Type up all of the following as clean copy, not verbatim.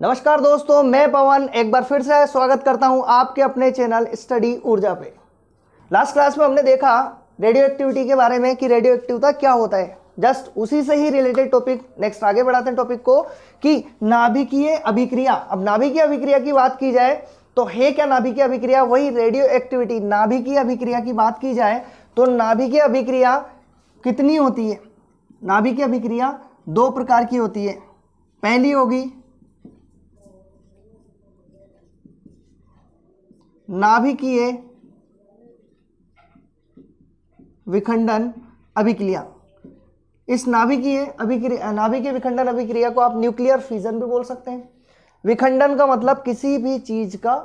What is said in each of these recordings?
नमस्कार दोस्तों, मैं पवन एक बार फिर से स्वागत करता हूं आपके अपने चैनल स्टडी ऊर्जा पे। लास्ट क्लास में हमने देखा रेडियो एक्टिविटी के बारे में कि रेडियो एक्टिविटी क्या होता है। जस्ट उसी से ही रिलेटेड टॉपिक नेक्स्ट आगे बढ़ाते हैं टॉपिक को कि नाभिकीय अभिक्रिया। अब नाभिकीय अभिक्रिया की बात की जाए तो है क्या नाभिकीय अभिक्रिया? वही रेडियो एक्टिविटी। नाभिकीय अभिक्रिया की बात की जाए तो नाभिकीय अभिक्रिया कितनी होती है? नाभिकीय अभिक्रिया दो प्रकार की होती है। पहली होगी नाभिकीय विखंडन अभिक्रिया। इस नाभिकीय विखंडन अभिक्रिया को आप न्यूक्लियर फिजन भी बोल सकते हैं। विखंडन का मतलब किसी भी चीज का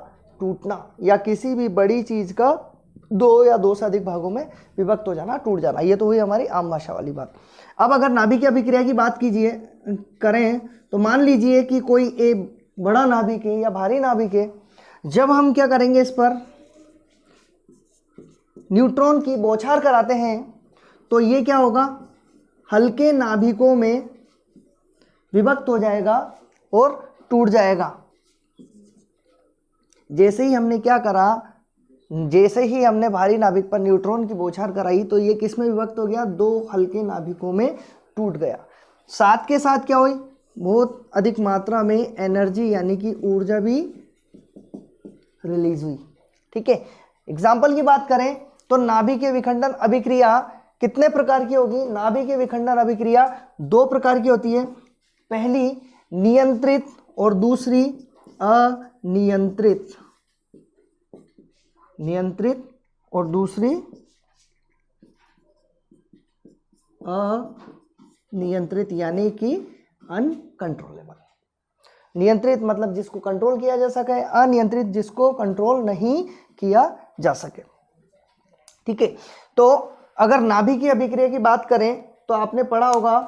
टूटना या किसी भी बड़ी चीज का दो या दो से अधिक भागों में विभक्त हो जाना, टूट जाना। ये तो हुई हमारी आम भाषा वाली बात। अब अगर नाभिकीय अभिक्रिया की बात करें तो मान लीजिए कि कोई एक बड़ा नाभिक है या भारी नाभिक है। जब हम क्या करेंगे, इस पर न्यूट्रॉन की बौछार कराते हैं तो ये क्या होगा, हल्के नाभिकों में विभक्त हो जाएगा और टूट जाएगा। जैसे ही हमने क्या करा, जैसे ही हमने भारी नाभिक पर न्यूट्रॉन की बौछार कराई तो ये किस में विभक्त हो गया? दो हल्के नाभिकों में टूट गया। साथ के साथ क्या हुई? बहुत अधिक मात्रा में एनर्जी यानी कि ऊर्जा भी रिलीज हुई। ठीक है, एग्जाम्पल की बात करें तो नाभिकीय विखंडन अभिक्रिया कितने प्रकार की होगी? नाभिकीय विखंडन अभिक्रिया दो प्रकार की होती है। पहली नियंत्रित और दूसरी अनियंत्रित। नियंत्रित और दूसरी अनियंत्रित यानी कि अनकंट्रोलेबल। नियंत्रित मतलब जिसको कंट्रोल किया जा सके, अनियंत्रित जिसको कंट्रोल नहीं किया जा सके। ठीक है, तो अगर नाभिकीय अभिक्रिया की बात करें तो आपने पढ़ा होगा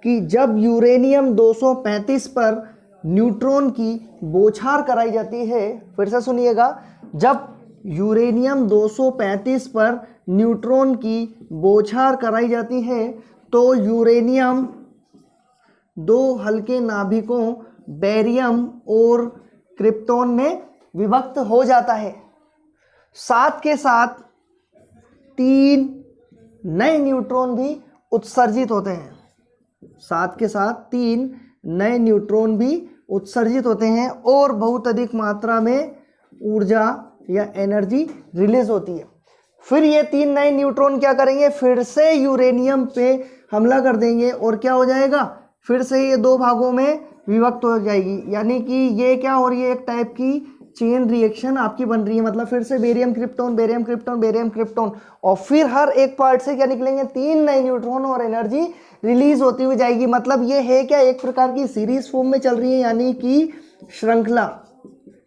कि जब यूरेनियम 235 पर न्यूट्रॉन की बौछार कराई जाती है, फिर से सुनिएगा, जब यूरेनियम 235 पर न्यूट्रॉन की बौछार कराई जाती है तो यूरेनियम दो हल्के नाभिकों बेरियम और क्रिप्टॉन में विभक्त हो जाता है। साथ के साथ तीन नए न्यूट्रॉन भी उत्सर्जित होते हैं। साथ के साथ तीन नए न्यूट्रॉन भी उत्सर्जित होते हैं और बहुत अधिक मात्रा में ऊर्जा या एनर्जी रिलीज होती है। फिर ये तीन नए न्यूट्रॉन क्या करेंगे? फिर से यूरेनियम पे हमला कर देंगे और क्या हो जाएगा? फिर से ये दो भागों में विभक्त हो जाएगी। यानी कि ये क्या हो रही है? एक टाइप की चेन रिएक्शन आपकी बन रही है। मतलब फिर से barium krypton, barium krypton, barium krypton, और फिर हर एक पार्ट से क्या निकलेंगे? तीन नए न्यूट्रॉन और एनर्जी रिलीज होती हुई जाएगी। मतलब ये है क्या? एक प्रकार की सीरीज फॉर्म में चल रही है, यानी कि श्रृंखला।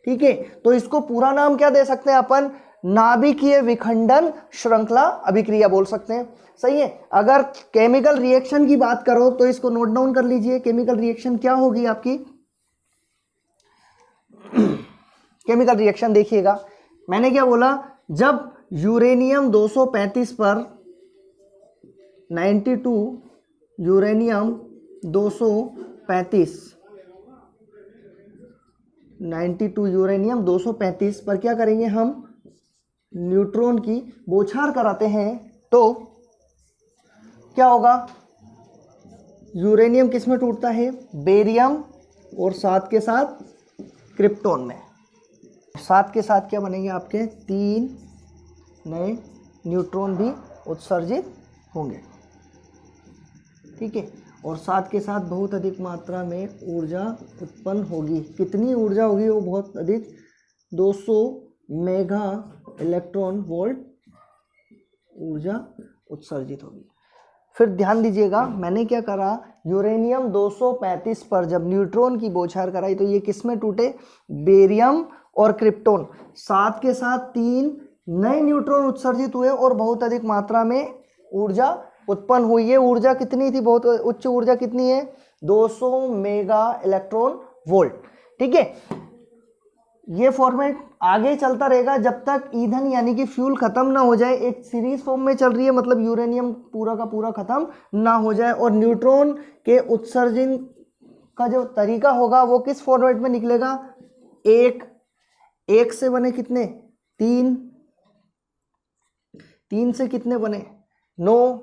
ठीक है, तो इसको पूरा नाम क्या दे सकते हैं अपन? नाभिकीय विखंडन श्रृंखला अभिक्रिया बोल सकते हैं। सही है। अगर केमिकल रिएक्शन की बात करो तो इसको नोट डाउन कर लीजिए। केमिकल रिएक्शन क्या होगी आपकी? केमिकल रिएक्शन देखिएगा, मैंने क्या बोला? जब यूरेनियम 235 पर 92 यूरेनियम 235 92 यूरेनियम 235 पर क्या करेंगे? हम न्यूट्रॉन की बौछार कराते हैं तो क्या होगा? यूरेनियम किस में टूटता है? बेरियम और साथ के साथ क्रिप्टॉन में। साथ के साथ क्या बनेंगे आपके? तीन नए न्यूट्रॉन भी उत्सर्जित होंगे। ठीक है, और साथ के साथ बहुत अधिक मात्रा में ऊर्जा उत्पन्न होगी। कितनी ऊर्जा होगी? वो बहुत अधिक 200 मेगा इलेक्ट्रॉन वोल्ट ऊर्जा उत्सर्जित होगी। फिर ध्यान दीजिएगा, मैंने क्या करा? यूरेनियम 235 पर जब न्यूट्रॉन की बौछार कराई तो ये किस में टूटे? बेरियम और क्रिप्टॉन। साथ के साथ तीन नए न्यूट्रॉन उत्सर्जित हुए और बहुत अधिक मात्रा में ऊर्जा उत्पन्न हुई। ये ऊर्जा कितनी थी? बहुत उच्च ऊर्जा कितनी है? 200 मेगा इलेक्ट्रॉन वोल्ट। ठीक है, ये फॉर्मेट आगे चलता रहेगा जब तक ईंधन यानी कि फ्यूल खत्म ना हो जाए। एक सीरीज फॉर्म में चल रही है, मतलब यूरेनियम पूरा का पूरा खत्म ना हो जाए और न्यूट्रॉन के उत्सर्जन का जो तरीका होगा वो किस फॉर्मेट में निकलेगा, एक से बने कितने 3, 3 से कितने बने 9,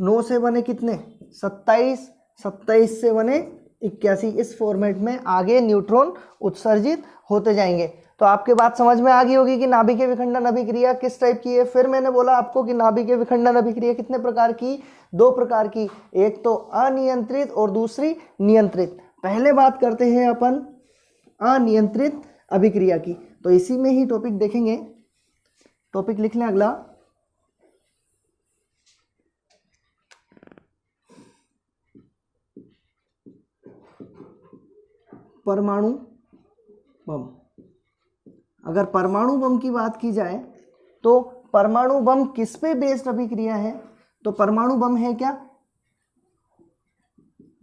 9 से बने कितने 27, 27 से बने 81, इस फॉर्मेट में आगे न्यूट्रॉन उत्सर्जित होते जाएंगे। तो आपके बात समझ में आ गई होगी कि नाभिकीय विखंडन अभिक्रिया किस टाइप की है। फिर मैंने बोला आपको कि नाभिकीय विखंडन अभिक्रिया कितने प्रकार की, 2 प्रकार की, एक तो अनियंत्रित और दूसरी नियंत्रित। पहले बात करते हैं अपन अनियंत्रित अभिक्रिया की, तो इसी में ही टॉपिक देखेंगे। टॉपिक लिख लें अगला, परमाणु बम। अगर परमाणु बम की बात की जाए तो परमाणु बम किस पे बेस्ड अभिक्रिया है, तो परमाणु बम है क्या,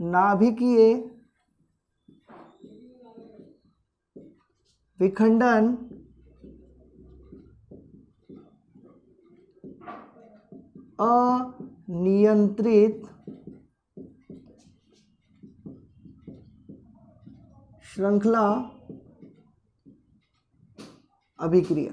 नाभिकीय विखंडन अनियंत्रित श्रृंखला अभिक्रिया।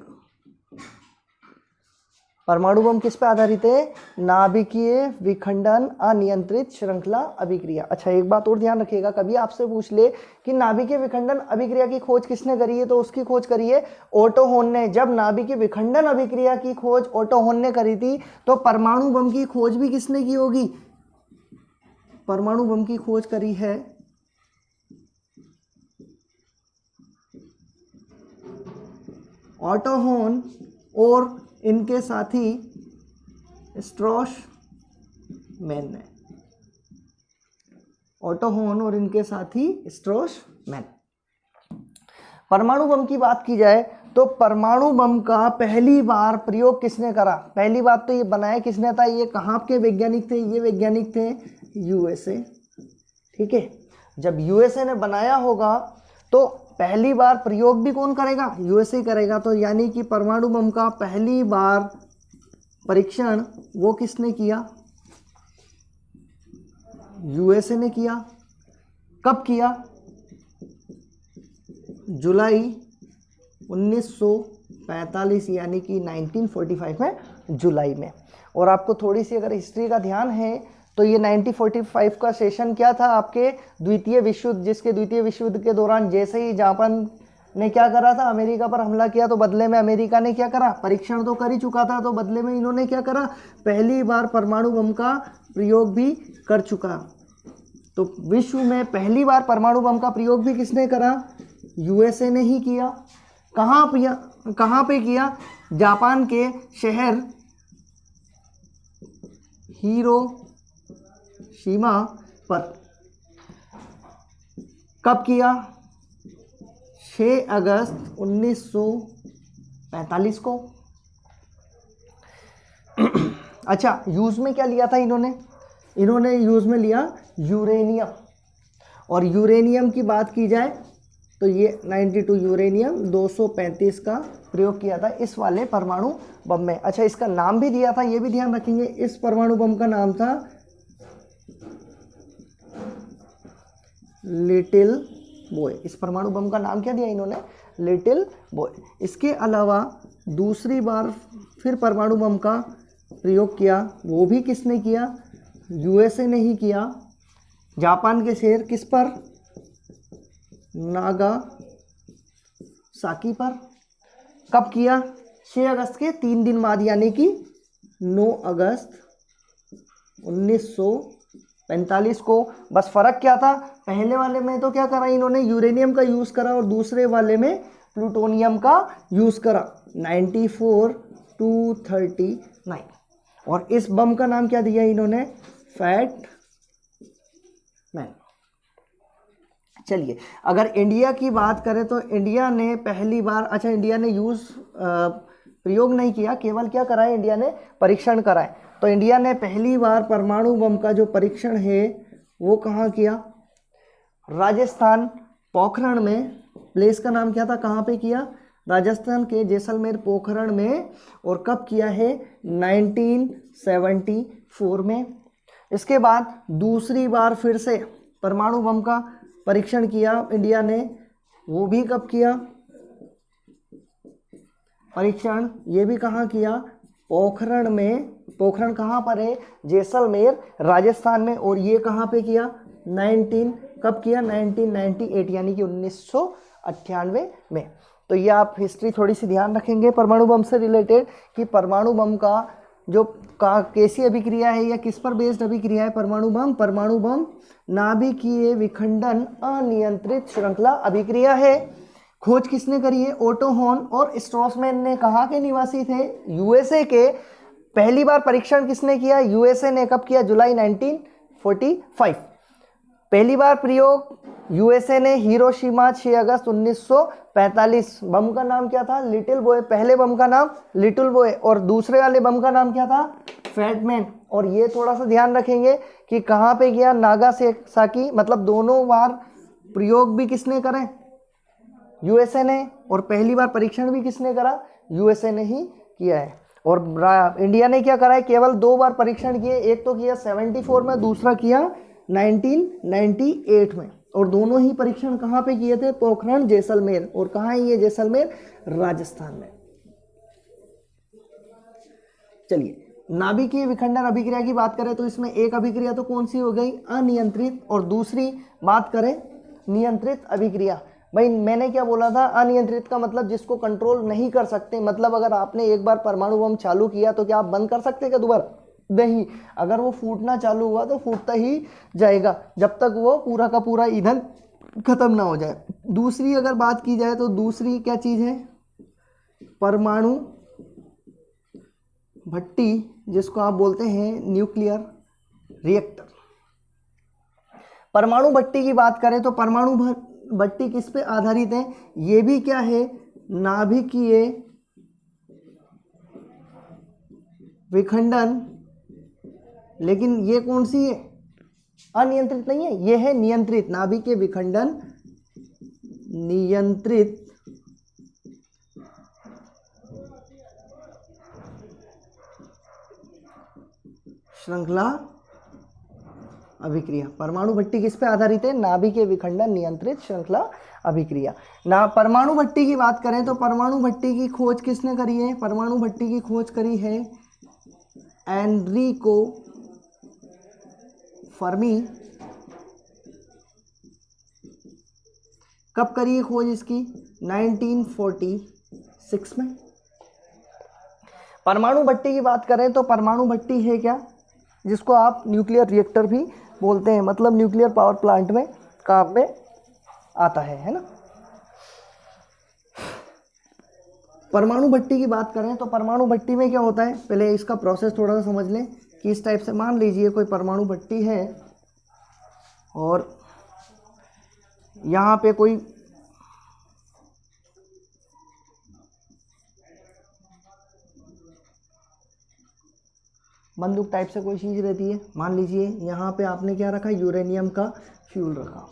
परमाणु बम किस पे आधारित है, नाभिकीय विखंडन अनियंत्रित श्रृंखला अभिक्रिया। अच्छा एक बात और ध्यान रखिएगा, कभी आपसे पूछ ले कि नाभिकीय विखंडन अभिक्रिया की खोज किसने करी है, तो उसकी खोज करी है ओटो होन ने। जब नाभिकीय विखंडन अभिक्रिया की खोज ओटो होन ने करी थी, तो परमाणु बम की खोज भी किसने की होगी, परमाणु बम की खोज करी है ओटो होन और इनके साथी स्ट्रॉसमैन ने। ओटो होन और इनके साथी स्ट्रॉसमैन। परमाणु बम की बात की जाए तो परमाणु बम का पहली बार प्रयोग किसने करा, पहली बात तो ये बनाया किसने था, ये कहाँ के वैज्ञानिक थे, ये वैज्ञानिक थे यूएसए। ठीक है, जब यूएसए ने बनाया होगा तो पहली बार प्रयोग भी कौन करेगा, यूएसए करेगा। तो यानी कि परमाणु बम का पहली बार परीक्षण वो किसने किया, यूएसए ने किया। कब किया, जुलाई 1945 यानी कि 1945 में जुलाई में। और आपको थोड़ी सी अगर हिस्ट्री का ध्यान है तो ये 1945 का सेशन क्या था, आपके द्वितीय विश्व युद्ध, जिसके द्वितीय विश्व युद्ध के दौरान जैसे ही जापान ने क्या करा था, अमेरिका पर हमला किया, तो बदले में अमेरिका ने क्या करा, परीक्षण तो कर ही चुका था, तो बदले में इन्होंने क्या करा, पहली बार परमाणु बम का प्रयोग भी कर चुका। तो विश्व में पहली बार परमाणु बम का प्रयोग भी किसने करा, यूएसए ने ही किया। कहाँ पे किया, जापान के शहर हिरोशिमा पर। कब किया, 6 अगस्त 1945 को। अच्छा यूज में क्या लिया था इन्होंने यूज में लिया यूरेनियम। और यूरेनियम की बात की जाए तो ये 92 यूरेनियम 235 का प्रयोग किया था इस वाले परमाणु बम में। अच्छा इसका नाम भी दिया था, ये भी ध्यान रखेंगे, इस परमाणु बम का नाम था लिटिल बॉय। इस परमाणु बम का नाम क्या दिया इन्होंने, लिटिल बॉय। इसके अलावा दूसरी बार फिर परमाणु बम का प्रयोग किया, वो भी किसने किया, यूएसए ने ही किया। जापान के शहर किस पर, नागासाकी पर। कब किया, 6 अगस्त के 3 दिन बाद यानी कि 9 अगस्त 1945 को। बस फर्क क्या था, पहले वाले में तो क्या करा इन्होंने, यूरेनियम का यूज़ करा, और दूसरे वाले में प्लूटोनियम का यूज़ करा 94-239। और इस बम का नाम क्या दिया इन्होंने, फैट मैन। चलिए अगर इंडिया की बात करें तो इंडिया ने पहली बार, अच्छा इंडिया ने प्रयोग नहीं किया, केवल क्या कराए, इंडिया ने परीक्षण कराए। तो इंडिया ने पहली बार परमाणु बम का जो परीक्षण है वो कहाँ किया, राजस्थान पोखरण में। प्लेस का नाम क्या था, कहाँ पे किया, राजस्थान के जैसलमेर पोखरण में। और कब किया है, 1974 में। इसके बाद दूसरी बार फिर से परमाणु बम का परीक्षण किया इंडिया ने, वो भी कब किया परीक्षण, ये भी कहाँ किया, पोखरण में। पोखरण कहाँ पर है, जैसलमेर राजस्थान में। और ये कहाँ पे किया, कब किया, 1998 यानी कि 1998 में। तो ये आप हिस्ट्री थोड़ी सी ध्यान रखेंगे परमाणु बम से रिलेटेड कि परमाणु बम का जो कैसी अभिक्रिया है या किस पर बेस्ड अभिक्रिया है परमाणु बम नाभिकीय विखंडन अनियंत्रित श्रृंखला अभिक्रिया है। खोज किसने करी है, ओटो हॉर्न और स्ट्रॉसमैन ने। कहाँ के निवासी थे, यूएसए के। पहली बार परीक्षण किसने किया, यूएसए ने। कब किया, जुलाई 1945। पहली बार प्रयोग यूएसए ने, हिरोशिमा 6 अगस्त 1945। बम का नाम क्या था, लिटिल बॉय। पहले बम का नाम लिटिल बॉय और दूसरे वाले बम का नाम क्या था, फैटमैन। और ये थोड़ा सा ध्यान रखेंगे कि कहाँ पे किया, नागासाकी। मतलब दोनों बार प्रयोग भी किसने करे, यूएसए ने। और पहली बार परीक्षण भी किसने करा, यूएसए ने ही किया है। और इंडिया ने क्या करा है, केवल 2 बार परीक्षण किए। एक तो किया 74 में, दूसरा किया 1998 में। और दोनों ही परीक्षण कहाँ पे किए थे, पोखरण जैसलमेर। और कहाँ है ये जैसलमेर, राजस्थान में। चलिए, नाभिकीय विखंडन अभिक्रिया की बात करें तो इसमें एक अभिक्रिया तो कौन सी हो गई, अनियंत्रित। और दूसरी बात करें नियंत्रित अभिक्रिया। भाई मैंने क्या बोला था, अनियंत्रित का मतलब जिसको कंट्रोल नहीं कर सकते। मतलब अगर आपने एक बार परमाणु बम चालू किया तो क्या आप बंद कर सकते क्या दोबारा, नहीं। अगर वो फूटना चालू हुआ तो फूटता ही जाएगा जब तक वो पूरा का पूरा ईंधन खत्म ना हो जाए। दूसरी अगर बात की जाए तो दूसरी क्या चीज़ है, परमाणु भट्टी, जिसको आप बोलते हैं न्यूक्लियर रिएक्टर। परमाणु भट्टी की बात करें तो परमाणु भट्टी किस पे आधारित है, ये भी क्या है, नाभिकीय विखंडन। लेकिन ये कौन सी है, अनियंत्रित नहीं है, ये है नियंत्रित। नाभिकीय विखंडन नियंत्रित श्रृंखला अभिक्रिया। परमाणु भट्टी किस पे आधारित है, नाभिकीय विखंडन नियंत्रित श्रृंखला अभिक्रिया। ना परमाणु भट्टी की बात करें तो परमाणु भट्टी की खोज किसने करी है, परमाणु भट्टी की खोज करी है एनरिको फर्मी। कब करी है खोज इसकी, 1946 में। परमाणु भट्टी की बात करें तो परमाणु भट्टी है क्या, जिसको आप न्यूक्लियर रिएक्टर भी बोलते हैं। मतलब न्यूक्लियर पावर प्लांट में काम में आता है ना। परमाणु भट्टी की बात करें तो परमाणु भट्टी में क्या होता है, पहले इसका प्रोसेस थोड़ा सा समझ लें कि इस टाइप से मान लीजिए कोई परमाणु भट्टी है और यहाँ पे कोई बंदूक टाइप से कोई चीज़ रहती है। मान लीजिए यहाँ पे आपने क्या रखा, यूरेनियम का फ्यूल रखा।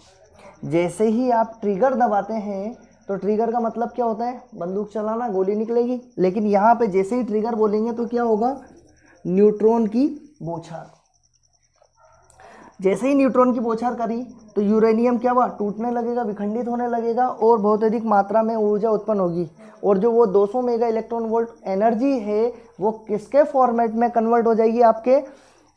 जैसे ही आप ट्रिगर दबाते हैं तो ट्रिगर का मतलब क्या होता है, बंदूक चलाना, गोली निकलेगी। लेकिन यहाँ पे जैसे ही ट्रिगर बोलेंगे तो क्या होगा, न्यूट्रॉन की बौछार। जैसे ही न्यूट्रॉन की बौछार करी तो यूरेनियम क्या हुआ, टूटने लगेगा, विखंडित होने लगेगा और बहुत अधिक मात्रा में ऊर्जा उत्पन्न होगी। और जो वो 200 मेगा इलेक्ट्रॉन वोल्ट एनर्जी है वो किसके फॉर्मेट में कन्वर्ट हो जाएगी, आपके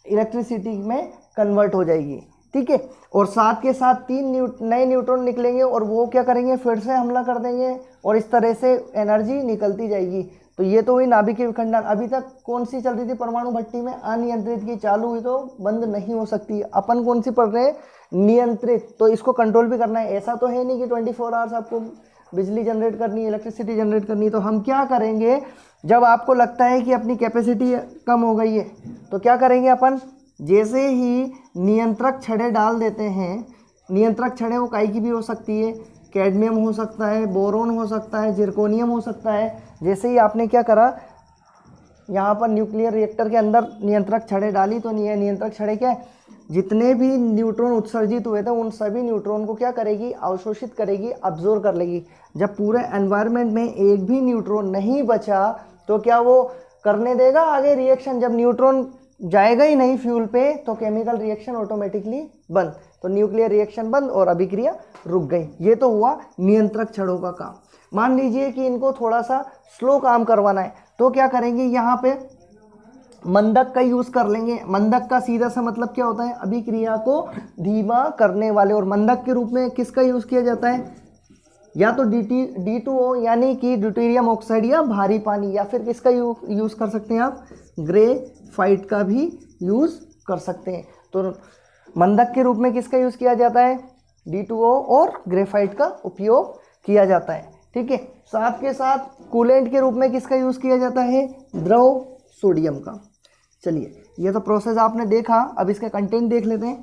इलेक्ट्रिसिटी में कन्वर्ट हो जाएगी। ठीक है। और साथ के साथ 3 नए न्यूट्रॉन निकलेंगे और वो क्या करेंगे, फिर से हमला कर देंगे और इस तरह से एनर्जी निकलती जाएगी। तो ये तो हुई नाभिकीय विखंडन। अभी तक कौन सी चल रही थी परमाणु भट्टी में, अनियंत्रित की। चालू हुई तो बंद नहीं हो सकती। अपन कौन सी पढ़ रहे हैं, नियंत्रित। तो इसको कंट्रोल भी करना है। ऐसा तो है नहीं कि 24 आवर्स आपको बिजली जनरेट करनी है, इलेक्ट्रिसिटी जनरेट करनी है। तो हम क्या करेंगे, जब आपको लगता है कि अपनी कैपेसिटी कम हो गई है तो क्या करेंगे अपन, जैसे ही नियंत्रक छड़ें डाल देते हैं। नियंत्रक छड़ें वो काई की भी हो सकती है, कैडमियम हो सकता है, बोरोन हो सकता है, जिरकोनियम हो सकता है। जैसे ही आपने क्या करा, यहाँ पर न्यूक्लियर रिएक्टर के अंदर नियंत्रक छड़ें डाली तो नियंत्रक छड़ें क्या है, जितने भी न्यूट्रॉन उत्सर्जित हुए थे उन सभी न्यूट्रॉन को क्या करेगी, अवशोषित करेगी, अब्जॉर्ब कर लेगी। जब पूरे एनवायरनमेंट में एक भी न्यूट्रॉन नहीं बचा तो क्या वो करने देगा आगे रिएक्शन। जब न्यूट्रॉन जाएगा ही नहीं फ्यूल पे तो केमिकल रिएक्शन ऑटोमेटिकली बंद, तो न्यूक्लियर रिएक्शन बंद और अभिक्रिया रुक गई। ये तो हुआ नियंत्रक छड़ों का काम। मान लीजिए कि इनको थोड़ा सा स्लो काम करवाना है तो क्या करेंगे, यहाँ पे मंदक का यूज कर लेंगे। मंदक का सीधा सा मतलब क्या होता है, अभिक्रिया को धीमा करने वाले, और मंदक के रूप में किसका यूज किया जाता है, या तो D2O यानी कि ड्यूटेरियम ऑक्साइड या भारी पानी, या फिर किसका यूज कर सकते हैं आप, ग्रेफाइट का भी यूज कर सकते हैं। तो मंदक के रूप में किसका यूज किया जाता है, D2O और ग्रेफाइट का उपयोग किया जाता है। ठीक है, साथ के साथ कूलेंट के रूप में किसका यूज किया जाता है, द्रव सोडियम का। चलिए, ये तो प्रोसेस आपने देखा, अब इसका कंटेंट देख लेते हैं।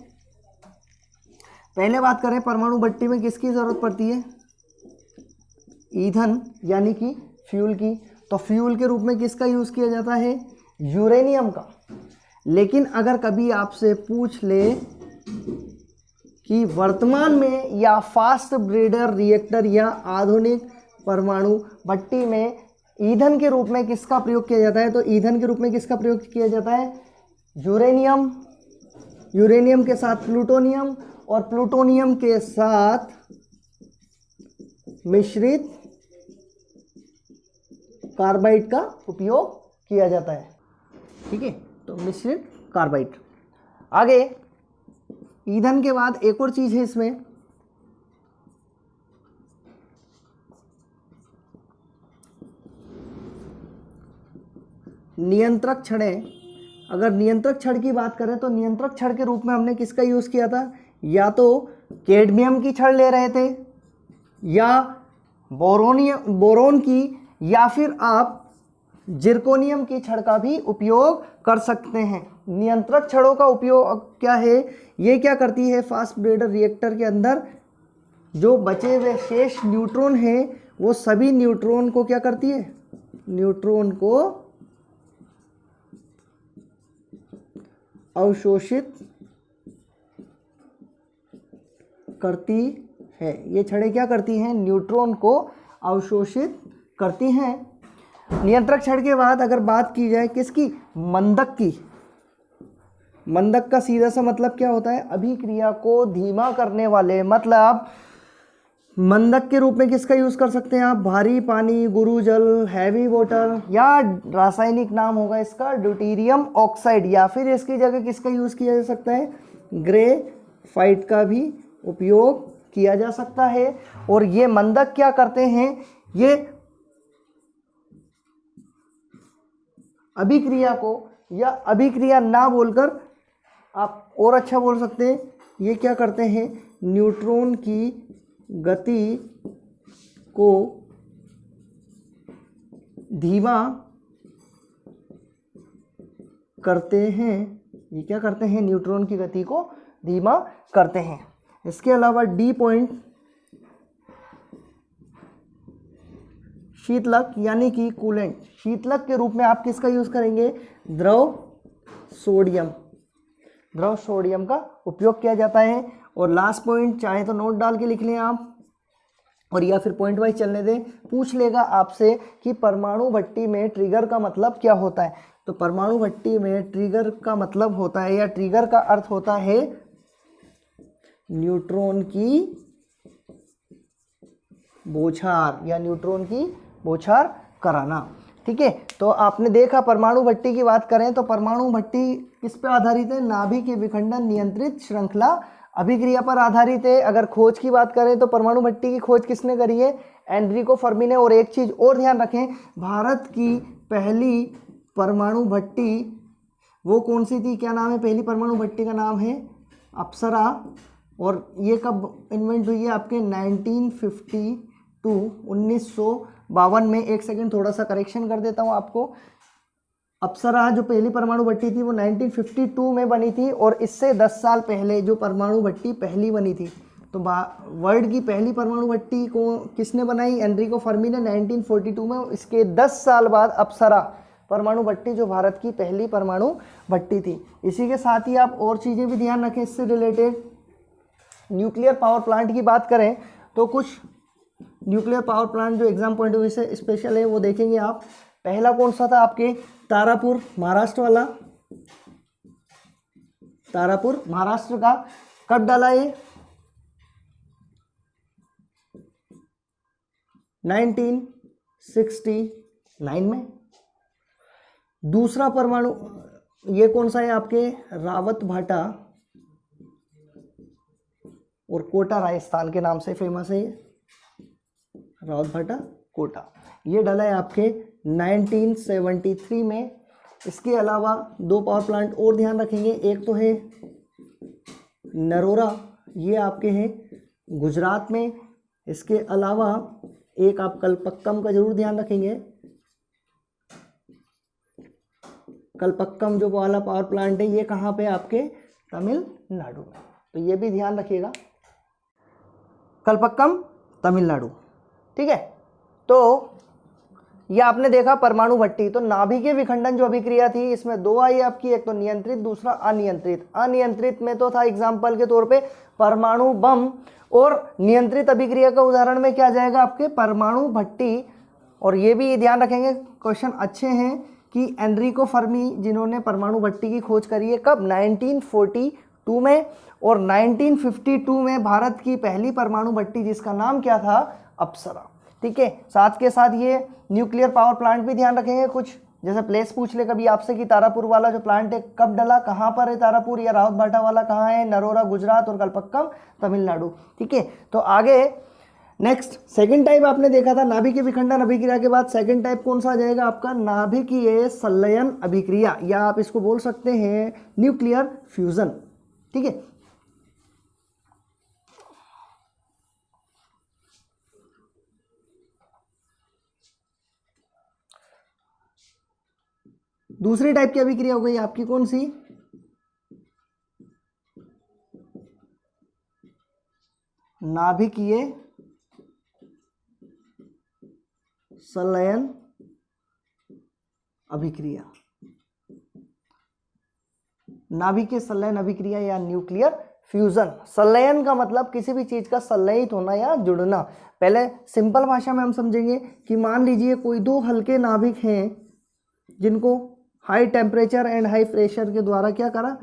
पहले बात करें परमाणु भट्टी में किसकी जरूरत पड़ती है, ईंधन यानी कि फ्यूल की। तो फ्यूल के रूप में किसका यूज किया जाता है, यूरेनियम का। लेकिन अगर कभी आपसे पूछ ले कि वर्तमान में या फास्ट ब्रीडर रिएक्टर या आधुनिक परमाणु भट्टी में ईंधन के रूप में किसका प्रयोग किया जाता है, तो ईंधन के रूप में किसका प्रयोग किया जाता है, यूरेनियम, यूरेनियम के साथ प्लूटोनियम, और प्लूटोनियम के साथ मिश्रित कार्बाइड का उपयोग किया जाता है। ठीक है, तो मिश्रित कार्बाइड। आगे ईंधन के बाद एक और चीज है इसमें, नियंत्रक छड़ें। अगर नियंत्रक छड़ की बात करें तो नियंत्रक छड़ के रूप में हमने किसका यूज किया था, या तो कैडमियम की छड़ ले रहे थे, या बोरोन की, या फिर आप जिरकोनियम की छड़ का भी उपयोग कर सकते हैं। नियंत्रक छड़ों का उपयोग क्या है, ये क्या करती है, फास्ट ब्रीडर रिएक्टर के अंदर जो बचे हुए शेष न्यूट्रॉन हैं वो सभी न्यूट्रॉन को क्या करती है, न्यूट्रॉन को अवशोषित करती है। ये छड़ें क्या करती हैं, न्यूट्रॉन को अवशोषित करती हैं। नियंत्रक छड़ के बाद अगर बात की जाए किसकी, मंदक की। मंदक का सीधा सा मतलब क्या होता है, अभिक्रिया को धीमा करने वाले। मतलब मंदक के रूप में किसका यूज कर सकते हैं आप, भारी पानी, गुरुजल, हैवी वाटर, या रासायनिक नाम होगा इसका ड्यूटेरियम ऑक्साइड, या फिर इसकी जगह किसका यूज किया जा सकता है, ग्रेफाइट का भी उपयोग किया जा सकता है। और ये मंदक क्या करते हैं, ये अभिक्रिया को, या अभिक्रिया ना बोलकर आप और अच्छा बोल सकते हैं, ये क्या करते हैं, न्यूट्रॉन की गति को धीमा करते हैं। ये क्या करते हैं, न्यूट्रॉन की गति को धीमा करते हैं। इसके अलावा डी पॉइंट शीतलक यानी कि कूलेंट। शीतलक के रूप में आप किसका यूज करेंगे, द्रव सोडियम, द्रव सोडियम का उपयोग किया जाता है। और लास्ट पॉइंट चाहे तो नोट डाल के लिख लें आप, और या फिर पॉइंट वाइज चलने दें। पूछ लेगा आपसे कि परमाणु भट्टी में ट्रिगर का मतलब क्या होता है, तो परमाणु भट्टी में ट्रिगर का मतलब होता है, या ट्रिगर का अर्थ होता है न्यूट्रॉन की बौछार, या न्यूट्रॉन की बौछार कराना। ठीक है, तो आपने देखा परमाणु भट्टी की बात करें तो परमाणु भट्टी किस पे आधारित है, नाभिक के विखंडन नियंत्रित श्रृंखला अभिक्रिया पर आधारित है। अगर खोज की बात करें तो परमाणु भट्टी की खोज किसने करी है, एनरिको फर्मी ने। और एक चीज और ध्यान रखें, भारत की पहली परमाणु भट्टी वो कौन सी थी, क्या नाम है पहली परमाणु भट्टी का, नाम है अप्सरा। और ये कब इन्वेंट हुई है आपके 1952 में। एक सेकंड थोड़ा सा करेक्शन कर देता हूँ आपको। अप्सरा जो पहली परमाणु भट्टी थी वो 1952 में बनी थी, और इससे 10 साल पहले जो परमाणु भट्टी पहली बनी थी, तो वर्ल्ड की पहली परमाणु भट्टी को किसने बनाई, एनरिको फर्मी ने 1942 में। इसके 10 साल बाद अप्सरा परमाणु भट्टी जो भारत की पहली परमाणु भट्टी थी। इसी के साथ ही आप और चीज़ें भी ध्यान रखें इससे रिलेटेड। न्यूक्लियर पावर प्लांट की बात करें तो कुछ न्यूक्लियर पावर प्लांट जो एग्जाम पॉइंट ऑफ व्यू से स्पेशल है वो देखेंगे आप। पहला कौन सा था आपके, तारापुर महाराष्ट्र वाला, तारापुर महाराष्ट्र का। कब डाला ये? 1969 में। दूसरा परमाणु ये कौन सा है आपके? रावत भाटा और कोटा, राजस्थान के नाम से फेमस है ये, रावत भाटा कोटा। ये डाला है आपके 1973 में। इसके अलावा दो पावर प्लांट और ध्यान रखेंगे, एक तो है नरोरा, ये आपके हैं गुजरात में। इसके अलावा एक आप कलपक्कम का जरूर ध्यान रखेंगे, कलपक्कम जो वाला पावर प्लांट है ये कहाँ पे? आपके तमिलनाडु में, तो ये भी ध्यान रखिएगा, कलपक्कम तमिलनाडु। ठीक है, तो ये आपने देखा परमाणु भट्टी। तो नाभिकीय विखंडन जो अभिक्रिया थी इसमें दो आई आपकी, एक तो नियंत्रित, दूसरा अनियंत्रित। अनियंत्रित में तो था एग्जाम्पल के तौर पे परमाणु बम, और नियंत्रित अभिक्रिया का उदाहरण में क्या जाएगा? आपके परमाणु भट्टी। और ये भी ध्यान रखेंगे, क्वेश्चन अच्छे हैं कि एनरिको फर्मी जिन्होंने परमाणु भट्टी की खोज करी है, कब? 1942 में। और 1952 में भारत की पहली परमाणु भट्टी जिसका नाम क्या था? अप्सरा। ठीक है, साथ के साथ ये न्यूक्लियर पावर प्लांट भी ध्यान रखेंगे कुछ, जैसे प्लेस पूछ ले कभी आपसे कि तारापुर वाला जो प्लांट है कब डला, कहाँ पर है तारापुर, या रावत भाटा वाला कहाँ है? नरोरा गुजरात और कलपक्कम तमिलनाडु। ठीक है, तो आगे नेक्स्ट सेकंड टाइप आपने देखा था नाभिकीय विखंडन अभिक्रिया के बाद सेकंड टाइप कौन सा आ जाएगा आपका? नाभिकीय संलयन अभिक्रिया, या आप इसको बोल सकते हैं न्यूक्लियर फ्यूजन। ठीक है, दूसरी टाइप की अभिक्रिया हो गई आपकी कौन सी? नाभिकीय संलयन अभिक्रिया। नाभिकीय संलयन अभिक्रिया या न्यूक्लियर फ्यूजन। संलयन का मतलब किसी भी चीज का संलयित होना या जुड़ना। पहले सिंपल भाषा में हम समझेंगे कि मान लीजिए कोई दो हल्के नाभिक हैं जिनको high temperature and high pressure के द्वारा क्या करा?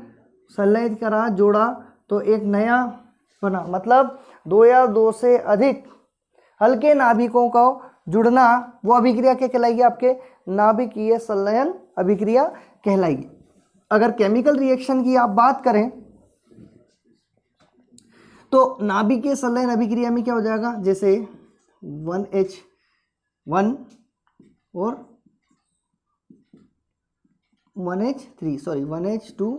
संलयित करा, जोड़ा, तो एक नया बना। मतलब दो या दो से अधिक हल्के नाभिकों को जुड़ना, वो अभिक्रिया क्या कहलाएगी? आपके नाभिकीय संलयन अभिक्रिया कहलाएगी। अगर केमिकल रिएक्शन की आप बात करें तो नाभिकीय संलयन अभिक्रिया में क्या हो जाएगा? जैसे 1H1 और 1H2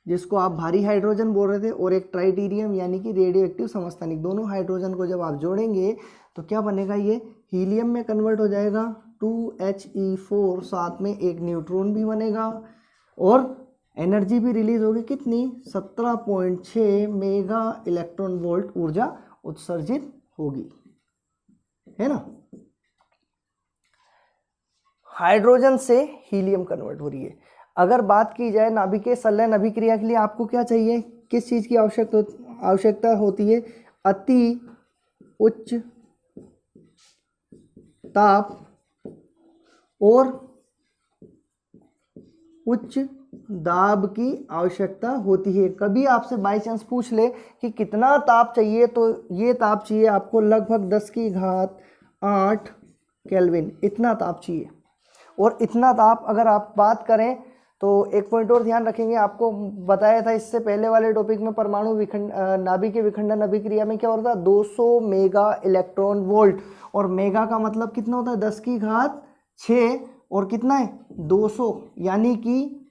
जिसको आप भारी हाइड्रोजन बोल रहे थे, और एक ट्राइटीरियम यानी कि रेडियो एक्टिव समस्थानिक, दोनों हाइड्रोजन को जब आप जोड़ेंगे तो क्या बनेगा? ये हीलियम में कन्वर्ट हो जाएगा 2He4, साथ में एक न्यूट्रॉन भी बनेगा और एनर्जी भी रिलीज होगी कितनी? 17.6 मेगा इलेक्ट्रॉन वोल्ट ऊर्जा उत्सर्जित होगी, है ना। हाइड्रोजन से हीलियम कन्वर्ट हो रही है। अगर बात की जाए नाभिकीय संलयन अभिक्रिया के लिए आपको क्या चाहिए? किस चीज़ की आवश्यकता होती है? अति उच्च ताप और उच्च दाब की आवश्यकता होती है। कभी आपसे बाई चांस पूछ ले कि कितना ताप चाहिए, तो ये ताप चाहिए आपको लगभग 10⁸ केल्विन, इतना ताप चाहिए। और इतना ताप अगर आप बात करें तो एक पॉइंट और ध्यान रखेंगे, आपको बताया था इससे पहले वाले टॉपिक में परमाणु नाभिकीय विखंडन अभिक्रिया में क्या होता है? 200 मेगा इलेक्ट्रॉन वोल्ट। और मेगा का मतलब कितना होता है? 10⁶, और कितना है? 200, यानी कि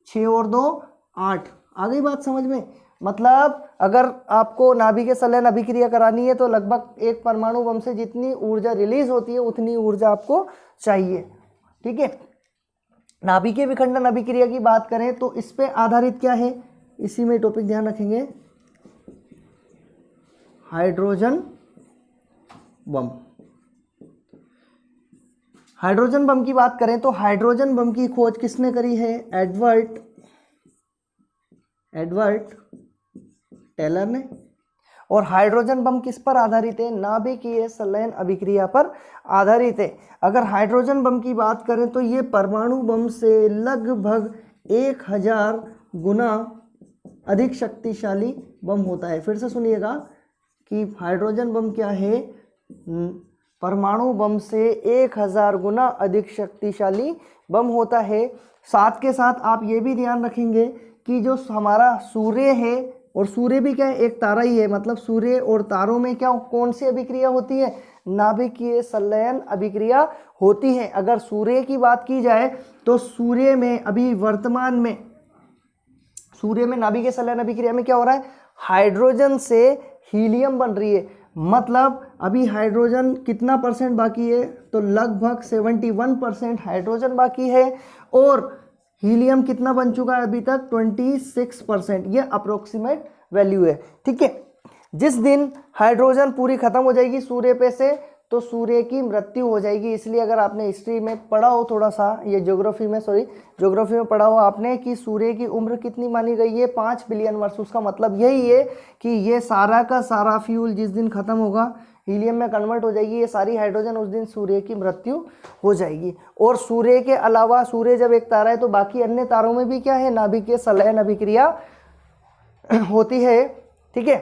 6 और 2 8। आ गई बात समझ में? मतलब अगर आपको नाभिकीय संलयन अभिक्रिया करानी है तो लगभग एक परमाणु बम से जितनी ऊर्जा रिलीज होती है उतनी ऊर्जा आपको चाहिए। ठीक है, नाभिकीय विखंडन अभिक्रिया की बात करें तो इस पे आधारित क्या है? इसी में टॉपिक ध्यान रखेंगे, हाइड्रोजन बम। हाइड्रोजन बम की बात करें तो हाइड्रोजन बम की खोज किसने करी है? एडवर्ड टेलर ने। और हाइड्रोजन बम किस पर आधारित है? नाभिकीय संलयन अभिक्रिया पर आधारित है। अगर हाइड्रोजन बम की बात करें तो ये परमाणु बम से लगभग 1000 गुना अधिक शक्तिशाली बम होता है। फिर से सुनिएगा कि हाइड्रोजन बम क्या है, परमाणु बम से 1000 गुना अधिक शक्तिशाली बम होता है। साथ के साथ आप ये भी ध्यान रखेंगे कि जो हमारा सूर्य है, और सूर्य भी क्या है, एक तारा ही है, मतलब सूर्य और तारों में क्या कौन सी अभिक्रिया होती है, नाभिकीय संलयन अभिक्रिया होती है। अगर सूर्य की बात की जाए तो सूर्य में अभी वर्तमान में, सूर्य में नाभिकीय संलयन अभिक्रिया में क्या हो रहा है, हाइड्रोजन से हीलियम बन रही है। मतलब अभी हाइड्रोजन कितना परसेंट बाकी है, तो लगभग 71% हाइड्रोजन बाकी है, और हीलियम कितना बन चुका है अभी तक, 26%। ये अप्रोक्सीमेट वैल्यू है, ठीक है। जिस दिन हाइड्रोजन पूरी खत्म हो जाएगी सूर्य पे से, तो सूर्य की मृत्यु हो जाएगी। इसलिए अगर आपने हिस्ट्री में पढ़ा हो थोड़ा सा, ये ज्योग्राफी में पढ़ा हो आपने कि सूर्य की उम्र कितनी मानी गई है, 5 बिलियन वर्ष। उसका मतलब यही है कि ये सारा का सारा फ्यूल जिस दिन खत्म होगा, हीलियम में कन्वर्ट हो जाएगी ये सारी हाइड्रोजन, उस दिन सूर्य की मृत्यु हो जाएगी। और सूर्य के अलावा, सूर्य जब एक तारा है तो बाकी अन्य तारों में भी क्या है, नाभिकीय संलयन अभिक्रिया होती है, ठीक है।